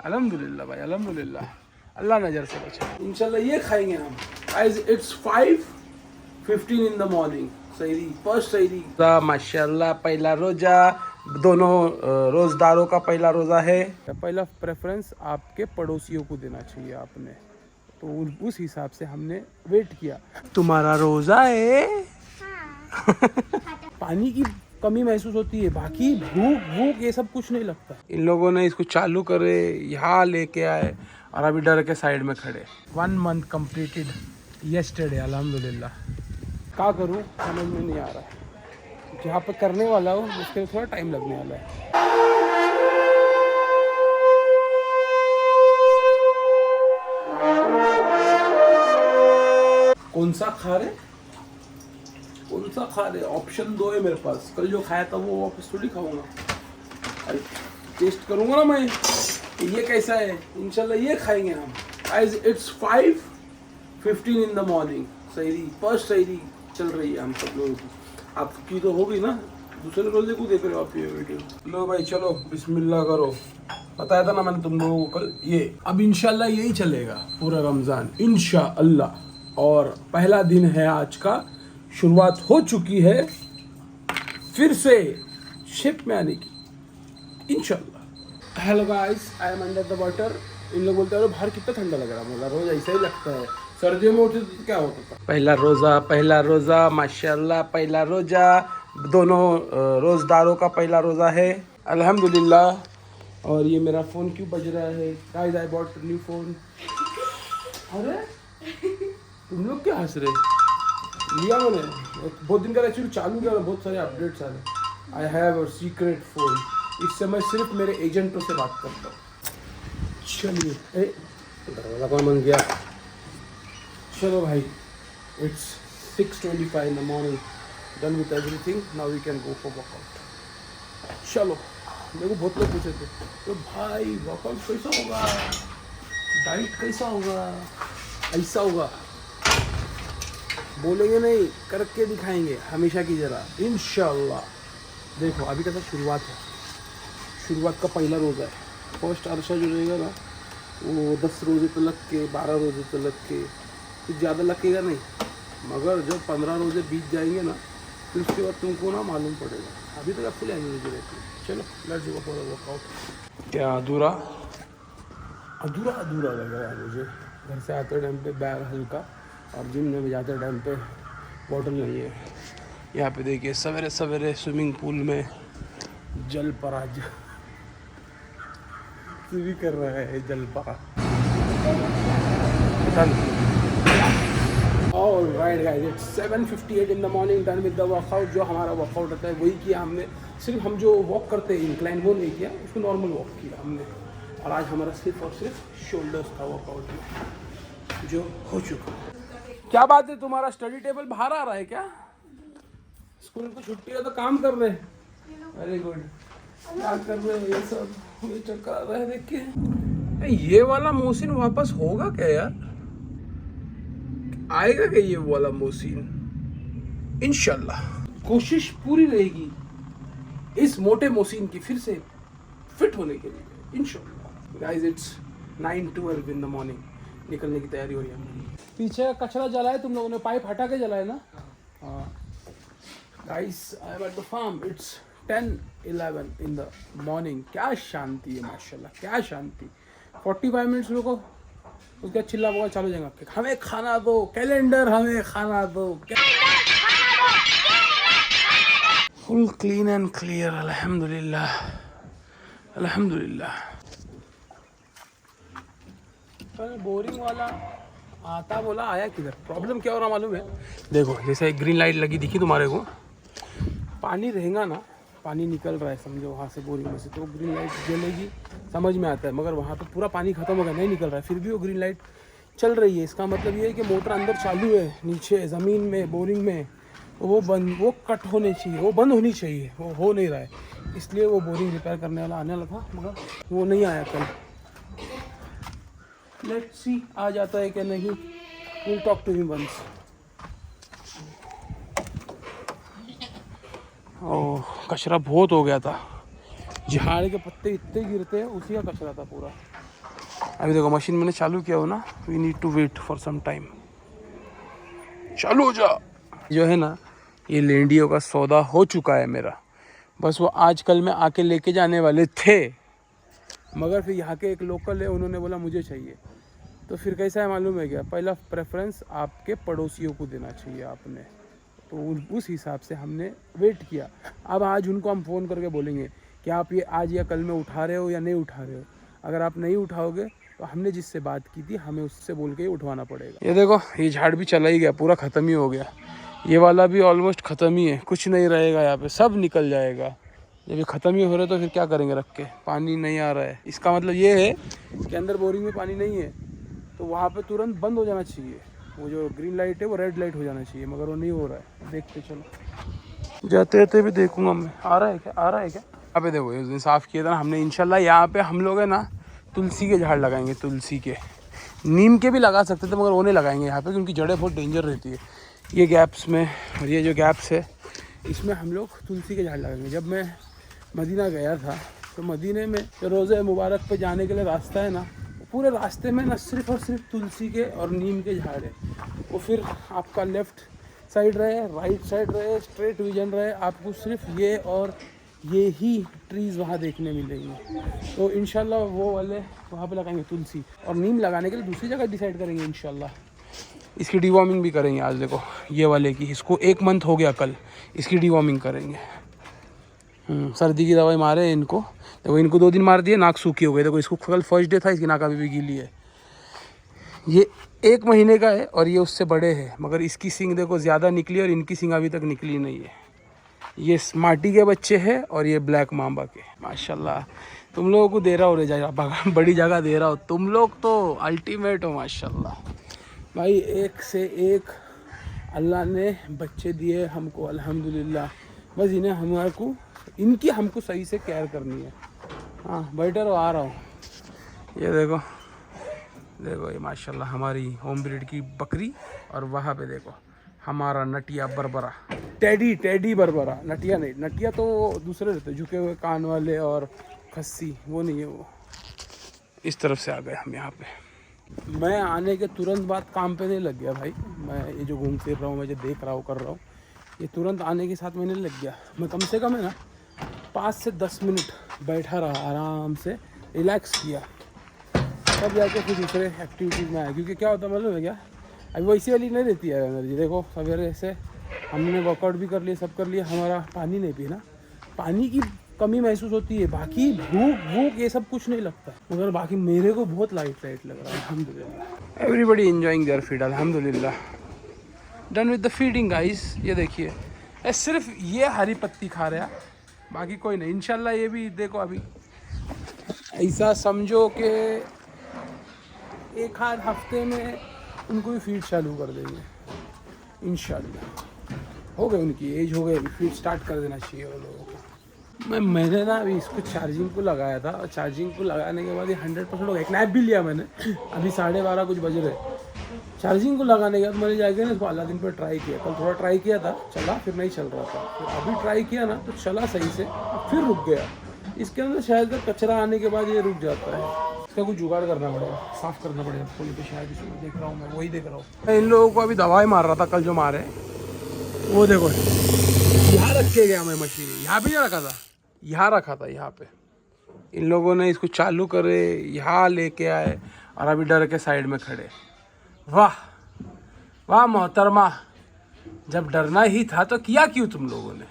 अल्हम्दुलिल्लाह भाई, अल्हम्दुलिल्लाह, अल्लाह नजर से बचा। इंशाल्लाह ये खाएंगे हम। Guys it's 5:15 in the morning. सहरी, फर्स्ट सहरी। माशाल्लाह, पहला रोजा, दोनों रोजदारों का पहला रोजा है। पहला प्रेफरेंस आपके पड़ोसियों को देना चाहिए आपने, तो उस हिसाब से हमने वेट किया। तुम्हारा रोजा है? पानी की कमी महसूस होती है, बाकी भूख भूख ये सब कुछ नहीं लगता। इन लोगों ने इसको चालू करे, यहाँ लेके आए और अभी डर के साइड में खड़े। 1 month कंप्लीटेड यस्टरडे, अल्हम्दुलिल्लाह। क्या करूँ समझ में नहीं आ रहा है। जहाँ पे करने वाला हो उसके थोड़ा टाइम लगने वाला है। कौन सा खा रहे? कौन सा खा रहे? ऑप्शन 2 है मेरे पास। कल जो खाया था वो वापस थोड़ी खाऊंगा। अरे टेस्ट करूंगा ना मैं, ये कैसा है। इंशाल्लाह ये खाएंगे हम। Guys it's 5:15 in the morning. सहरी, फर्स्ट सहरी चल रही है हम सब लोगों की। आपकी तो होगी ना, दूसरे रोजे को देख रहे हो आप ये वीडियो। लो भाई चलो बिस्मिल्लाह करो। बताया था ना मैंने तुम लोगों को कल, ये अब इंशाल्लाह यही चलेगा पूरा रमज़ान इंशाअल्लाह। और पहला दिन है आज का, शुरुआत हो चुकी है फिर से शिप में आने की इंशाल्लाह। Hello guys, I am under the water. इन लोग बोलते हैं बाहर कितना ठंडा लग रहा है। बोला रोज ऐसा ही लगता है, सर्दियों में उठे तो क्या होता था। पहला रोजा माशाल्लाह, पहला रोजा, दोनों रोजदारों का पहला रोजा है अल्हम्दुलिल्लाह। और ये मेरा फ़ोन क्यों बज रहा है? Guys I bought new phone. अरे तुम लोग क्या हंस रहे? लिया मैंने बहुत दिन का, एक्चुअली चालू किया, बहुत सारे अपडेट्स आ रहे। I have a secret phone. इससे मैं सिर्फ मेरे एजेंटों से बात करता हूँ। चलिए, दरवाज़ा कौन बन गया? चलो भाई, it's 6:25 in the morning, done with everything, now we can go for workout. चलो, मेरे को बहुत लोग पूछे थे तो भाई वर्कआउट कैसा होगा, डाइट कैसा होगा, ऐसा होगा। बोलेंगे नहीं, करके दिखाएंगे हमेशा की तरह इंशाल्लाह। देखो अभी कैसा शुरुआत है, शुरुआत का पहला रोज़ा है। फर्स्ट अरसा जो रहेगा ना वो 10 रोज़े तलक के, 12 रोज़े तलक के, कुछ ज़्यादा लगेगा नहीं। मगर जब 15 रोज़े बीत जाएंगे ना, फिर उसके बाद तुमको ना मालूम पड़ेगा। अभी तक फुल एनर्जी रहती है। चलो लेट्स गो फॉर वर्कआउट। क्या अधूरा अधूरा अधूरा लग रहा है मुझे। घर से आते टाइम पे बैग हल्का, और जिम में भी जाते टाइम पे बॉटल नहीं है। यहाँ पे देखिए सवेरे सवेरे स्विमिंग पूल में जल पराज भी कर रहा है, जल परा। Alright guys, it's 7:58 in the morning, done with the workout. जो हमारा वर्कआउट होता है वही किया हमने। सिर्फ हम जो वॉक करते हैं इंक्लाइन वो नहीं किया, उसको नॉर्मल वॉक किया हमने। और आज हमारा सिर्फ और सिर्फ शोल्डर्स था वर्कआउट में, जो हो चुका। क्या बात है, तुम्हारा स्टडी टेबल बाहर आ रहा है क्या? स्कूल को छुट्टी है तो काम कर रहे हैं। Very good. क्या कर रहे हो ये सब? ये चक्कर आ रहा है देख के। ये वाला मोहसिन वापस होगा क्या यार? आएगा क्या ये वाला मोहसिन? इंशाल्लाह कोशिश पूरी रहेगी इस मोटे मोहसिन की फिर से फिट होने के लिए इंशाल्लाह। Guys it's 9:12 in the morning, निकलने की तैयारी हो रही है हमारी। पीछे का कचरा जलाए तुम लोगों ने, पाइप हटा के जलाए ना? हाँ guys, I am at the farm. It's 10:11 in the morning. क्या शांति है माशाल्लाह, क्या शांति। 45 मिनट्स रुको, उसके बाद चिल्ला बोला चालू जाएगा, हमें खाना दो कैलेंडर, हमें खाना दो। फुल क्लीन एंड क्लियर अल्हम्दुलिल्लाह, अल्हम्दुलिल्लाह। बोरिंग वाला आता बोला आया किधर? प्रॉब्लम क्या हो रहा मालूम है? देखो जैसे एक ग्रीन लाइट लगी दिखी तुम्हारे को, पानी रहेगा ना, पानी निकल रहा है समझो वहाँ से बोरिंग में से, तो ग्रीन लाइट जलेगी, समझ में आता है। मगर वहाँ तो पूरा पानी खत्म हो गया, नहीं निकल रहा है, फिर भी वो ग्रीन लाइट चल रही है। इसका मतलब ये है कि मोटर अंदर चालू है, नीचे ज़मीन में बोरिंग में, तो वो कट होनी चाहिए, वो बंद होनी चाहिए, वो हो नहीं रहा है। इसलिए वो बोरिंग रिपेयर करने वाला आने वाला था, मगर वो नहीं आया कल। लेट्स सी आ जाता है कि नहीं। Will talk to him once. कचरा बहुत हो गया था, झाड़ के पत्ते इतने गिरते हैं, उसी का कचरा था पूरा। अभी देखो मशीन मैंने चालू किया हो ना, we need to wait for some time. चालू हो जा। जो है ना ये लेंडियों का सौदा हो चुका है मेरा, बस वो आज कल में आके लेके जाने वाले थे, मगर फिर यहाँ के एक लोकल है, उन्होंने बोला मुझे चाहिए। तो फिर कैसा है मालूम है क्या, पहला प्रेफरेंस आपके पड़ोसियों को देना चाहिए आपने। तो उस हिसाब से हमने वेट किया। अब आज उनको हम फ़ोन करके बोलेंगे कि आप ये आज या कल में उठा रहे हो या नहीं उठा रहे हो। अगर आप नहीं उठाओगे तो हमने जिससे बात की थी हमें उससे बोल के ही उठवाना पड़ेगा। ये देखो ये झाड़ भी चला ही गया, पूरा ख़त्म ही हो गया। ये वाला भी ऑलमोस्ट ख़त्म ही है, कुछ नहीं रहेगा यहाँ पे, सब निकल जाएगा। जब ये ख़त्म ही हो रहा है तो फिर क्या करेंगे रख के, पानी नहीं आ रहा है। इसका मतलब ये है कि अंदर बोरिंग में पानी नहीं है, तो वहाँ पे तुरंत बंद हो जाना चाहिए। वो जो ग्रीन लाइट है वो रेड लाइट हो जाना चाहिए, मगर वो नहीं हो रहा है। देखते चलो, जाते जाते भी देखूंगा मैं, आ रहा है क्या, आ रहा है क्या। यहाँ पे देखो उस दिन साफ़ किया था ना हमने। इंशाल्लाह यहाँ पे हम लोग है ना तुलसी के झाड़ लगाएंगे, तुलसी के, नीम के भी लगा सकते थे मगर वो नहीं लगाएंगे यहाँ पे, क्योंकि जड़ें बहुत डेंजर रहती है ये गैप्स में। और ये जो गैप्स है इसमें हम लोग तुलसी के झाड़ लगाएंगे। जब मैं मदीना गया था तो मदीने में जो रोज़े मुबारक पे जाने के लिए रास्ता है ना, पूरे रास्ते में ना सिर्फ और सिर्फ तुलसी के और नीम के झाड़ है। वो फिर आपका लेफ़्ट साइड रहे, राइट साइड रहे, स्ट्रेट विजन रहे, आपको सिर्फ ये और ये ही ट्रीज़ वहाँ देखने मिलेंगे। तो इंशाल्लाह वो वाले वहाँ पे लगाएंगे तुलसी, और नीम लगाने के लिए दूसरी जगह डिसाइड करेंगे इंशाल्लाह। इसकी डिवॉर्मिंग भी करेंगे आज। देखो ये वाले की, इसको 1 मंथ हो गया कल, इसकी डिवॉर्मिंग करेंगे। सर्दी की दवाई मारे इनको, देखो इनको 2 दिन मार दिए, नाक सूखी हो गई। देखो इसको कल फर्स्ट डे था, इसकी नाक अभी भी गीली है। ये 1 महीने का है और ये उससे बड़े हैं, मगर इसकी सींग देखो ज़्यादा निकली और इनकी सींग अभी तक निकली नहीं है। ये स्मार्टी के बच्चे हैं और ये ब्लैक मांबा के। माशाल्लाह तुम लोगों को दे रहा हो रे जगह, बड़ी जगह दे रहा हो तुम लोग, तो अल्टीमेट हो माशाल्लाह भाई। एक से एक अल्लाह ने बच्चे दिए हमको, अल्हम्दुलिल्लाह। बस इन्हें हमारे को, इनकी हमको सही से केयर करनी है। हाँ बैठे रहो, आ रहा हूँ। ये देखो देखो ये माशाल्लाह हमारी होम ब्रीड की बकरी, और वहाँ पे देखो हमारा नटिया बरबरा, टेडी बरबरा। नटिया नहीं, नटिया तो दूसरे रहते, झुके हुए कान वाले, और खस्सी वो नहीं है। वो इस तरफ से आ गए हम यहाँ पे। मैं आने के तुरंत बाद काम पे नहीं लग गया भाई। मैं ये जो घूम फिर रहा हूँ, मैं जो देख रहा हूँ कर रहा हूँ, ये तुरंत आने के साथ मैंने लग गया। मैं कम से कम है ना 5 से 10 मिनट बैठा रहा, आराम से रिलैक्स किया, तब जाके फिर दूसरे एक्टिविटीज़ में आया। क्योंकि क्या होता है मालूम है क्या, अभी वैसी वाली नहीं रहती है एनर्जी। देखो सवेरे से हमने वर्कआउट भी कर लिया, सब कर लिया, हमारा पानी नहीं पिया, पानी की कमी महसूस होती है। बाकी भूख ये सब कुछ नहीं लगता, मगर बाकी मेरे को बहुत लाइट लग रहा है अल्हम्दुलिल्लाह। एवरीबडी एंजॉइंग देयर फीड अल्हम्दुलिल्लाह। Done with the feeding guys. ये देखिए सिर्फ ये हरी पत्ती खा रहा है, बाकी कोई नहीं। इंशाल्लाह ये भी देखो अभी ऐसा समझो कि 1 आध हफ्ते में उनको भी फीड चालू कर देंगे इंशाल्लाह। हो गए उनकी एज, हो गई, फीड स्टार्ट कर देना चाहिए वो लोगों को। मैंने ना अभी इसको चार्जिंग को लगाया था, और चार्जिंग को लगाने के बाद ये 100% हो गया। एक नैप भी लिया मैंने, अभी 12:30 कुछ बज रहे। चार्जिंग को लगाने के बाद मैंने जाके ना इसको अलादीन पर ट्राई किया। कल थोड़ा ट्राई किया था, चला, फिर नहीं चल रहा था। फिर अभी ट्राई किया ना तो चला सही से, फिर रुक गया। इसके अंदर शायद कचरा आने के बाद ये रुक जाता है। इसका कुछ जुगाड़ करना पड़ेगा, साफ़ करना पड़ेगा थोड़ी। तो शायद इसमें देख रहा हूँ मैं, वही देख रहा हूँ। इन लोगों को अभी दवाई मार रहा था कल जो मारे, वो देखो यहाँ रखे गया। मैं मशीन यहाँ भी नहीं रखा था, यहाँ रखा था यहाँ पे। इन लोगों ने इसको चालू करे, यहाँ लेके आए, और अभी डर के साइड में खड़े। वाह वाह मोहतरमा, जब डरना ही था तो किया क्यों तुम लोगों ने।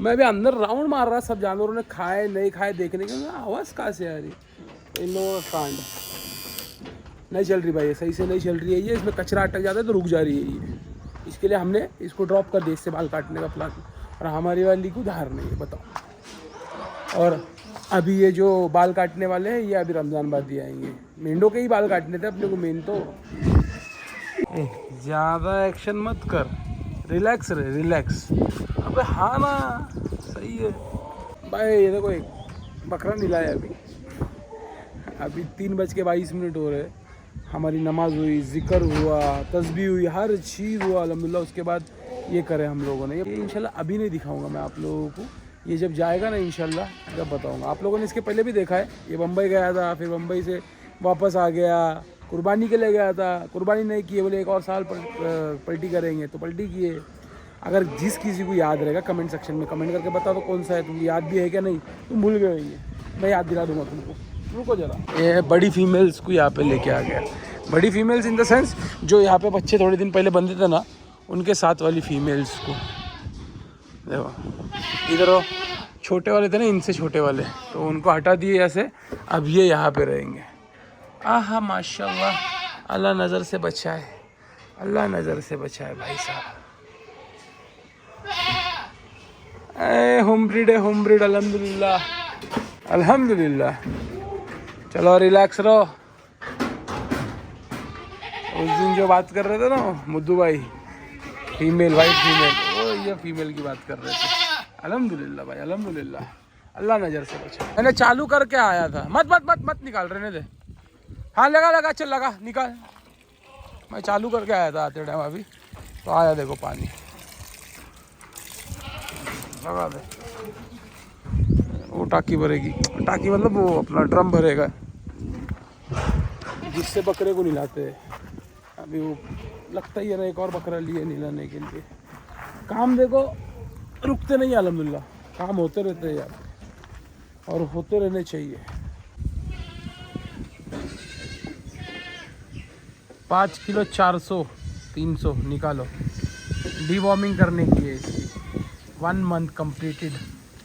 मैं भी अंदर राउंड मार रहा, सब जानवरों ने खाए नहीं खाए देखने के, आवाज़ कहाँ से आ रही। इन लोगों का कांड नहीं चल रही भाई, सही से नहीं चल रही है ये। इसमें कचरा अटक जाता है तो रुक जा रही है ये। इसके लिए हमने इसको ड्रॉप कर दिया, इससे बाल काटने का प्लान। और हमारी वाली को धार नहीं है, बताओ। और अभी ये जो बाल काटने वाले हैं ये अभी रमज़ान बाद ही आएंगे। मेंढों के ही बाल काटने थे अपने को मेन तो। ज़्यादा एक्शन मत कर, रिलैक्स रहे, रिलैक्स। अबे हाँ ना, सही है भाई। ये देखो एक बकरा निलाया अभी 3:22 हो रहे। हमारी नमाज हुई, ज़िक्र हुआ, तस्बीह हुई, हर चीज़ हुआ अल्हम्दुलिल्लाह। उसके बाद ये करे हम लोगों ने। ये इंशाल्लाह अभी नहीं दिखाऊंगा मैं आप लोगों को, ये जब जाएगा ना इंशाल्लाह जब बताऊंगा। आप लोगों ने इसके पहले भी देखा है, ये बम्बई गया था, फिर बम्बई से वापस आ गया, कुर्बानी के लिए गया था, कुर्बानी नहीं किए, बोले एक और साल पलटी करेंगे तो पलटी किए। अगर जिस किसी को याद रहेगा कमेंट सेक्शन में कमेंट करके बताओ तो कौन सा है, तुमको याद भी है क्या? नहीं तुम भूल गए होंगे, मैं याद दिला दूंगा तुमको। रुको जरा, ये बड़ी फीमेल्स को यहाँ पे लेके आ गया। बड़ी फीमेल्स इन द सेंस जो यहाँ पे बच्चे थोड़े दिन पहले बंधे थे ना, उनके साथ वाली फीमेल्स को देखो। इधर वो छोटे वाले थे ना, इनसे छोटे वाले, तो उनको हटा दिए ऐसे, अब ये यहाँ पे रहेंगे। आहा माशाल्लाह, अल्लाह नज़र से बचाए, अल्लाह नज़र से बचाए भाई साहब। होम ब्रीड है, होम ब्रीड, अल्हम्दुलिल्लाह अल्हम्दुलिल्लाह। चलो रिलैक्स रहो। उस दिन जो बात कर रहे थे ना मुद्दू भाई, फीमेल वाइट फीमेल, वो ये फीमेल की बात कर रहे थे। अल्हम्दुलिल्लाह भाई अल्हम्दुलिल्लाह, अल्लाह नज़र से बचा। मैंने चालू करके आया था, मत मत मत मत निकाल, रहने दे। हाँ लगा लगा, चल लगा, निकाल। मैं चालू करके आया था आते टाइम, अभी तो आया देखो पानी, लगा दे। वो टाकी भरेगी, टाकी मतलब वो अपना ड्रम भरेगा, जिससे बकरे को निलाते। अभी वो लगता ही है ना, एक और बकरा लिए निलाने के लिए। काम देखो रुकते नहीं, अल्हम्दुलिल्लाह काम होते रहते हैं यार, और होते रहने चाहिए। 5 किलो 400 300 निकालो, डीवॉर्मिंग करने की है इसकी। 1 मंथ कंप्लीटेड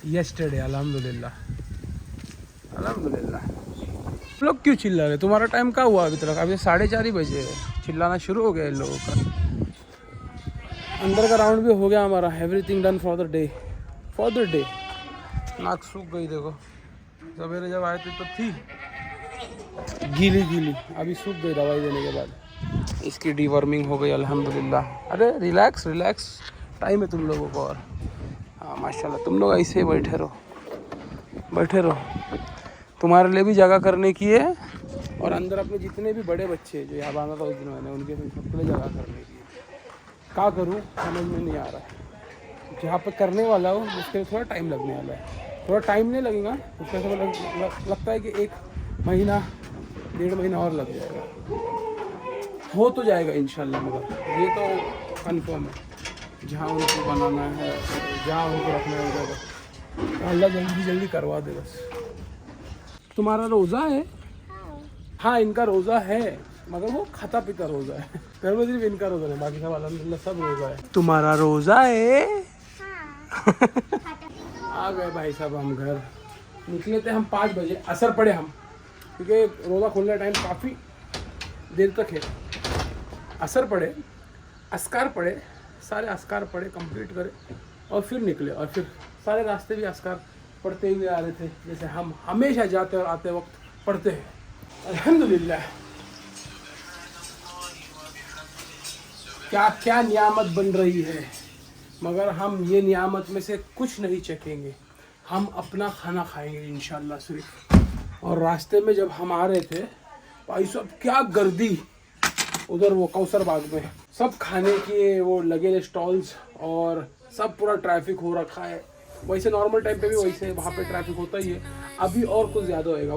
येस्टरडे, अल्हम्दुलिल्लाह अल्हम्दुलिल्लाह। लोग क्यों चिल्ला रहे? तुम्हारा टाइम क्या हुआ अभी तक? अभी 4:30 ही बजे है, चिल्लाना शुरू हो गया इन लोगों का। अंदर का राउंड भी हो गया हमारा, everything done for the day, for the day. नाक सूख गई देखो, सवेरे जब आए थे तो थी गीली गीली, अभी सूख गई दवाई देने के बाद। इसकी डीवर्मिंग हो गई अल्हम्दुलिल्लाह। अरे रिलैक्स रिलैक्स, टाइम है तुम लोगों को। और हाँ माशाल्लाह, तुम लोग ऐसे ही बैठे रहो, बैठे रहो, तुम्हारे लिए भी जगह करने की है। और अंदर अपने जितने भी बड़े बच्चे जो यहाँ बांधा था उस दिन मैंने, उनके सबके लिए जगह करने की है। क्या करूँ समझ में नहीं आ रहा है। जहाँ पे करने वाला हो उसके लिए थोड़ा टाइम लगने वाला है, थोड़ा टाइम नहीं लगेगा उसके से लगता है कि 1 महीना 1.5 महीना और लग जाएगा, हो तो जाएगा इंशाल्लाह। मगर ये तो कन्फर्म है, जहाँ उनको बनाना है, जहाँ उनको रखना है जगह, अल्लाह जल्दी जल्दी करवा दे बस। तुम्हारा रोज़ा है? हाँ इनका रोज़ा है, मगर वो खाता पीता रोज़ा है। घर में सिर्फ इनका रोज़ा है, बाकी सब अल्हम्दुलिल्लाह सब रोज़ा है। तुम्हारा रोज़ा है? आ गए भाई साहब हम घर। निकले थे हम 5 बजे, असर पड़े हम, क्योंकि रोज़ा खोलने टाइम काफ़ी देर तक है। असर पड़े, अस्कार पड़े, सारे अस्कार पड़े, कंप्लीट करे और फिर निकले। और फिर सारे रास्ते भी अस्कार पढ़ते हुए आ रहे थे, जैसे हम हमेशा जाते और आते वक्त पढ़ते हैं। अल्हम्दुलिल्लाह, क्या क्या नियामत बन रही है, मगर हम ये नियामत में से कुछ नहीं चखेंगे। हम अपना खाना खाएंगे इंशाल्लाह सिर्फ। और रास्ते में जब हम आ रहे थे भाई साहब, क्या गर्दी उधर वो कौसर बाग में, सब खाने के वो लगे स्टॉल्स और सब पूरा ट्रैफिक हो रखा है। वैसे नॉर्मल टाइम पे भी वैसे वहाँ पे ट्रैफिक होता ही है, अभी और कुछ ज़्यादा होएगा।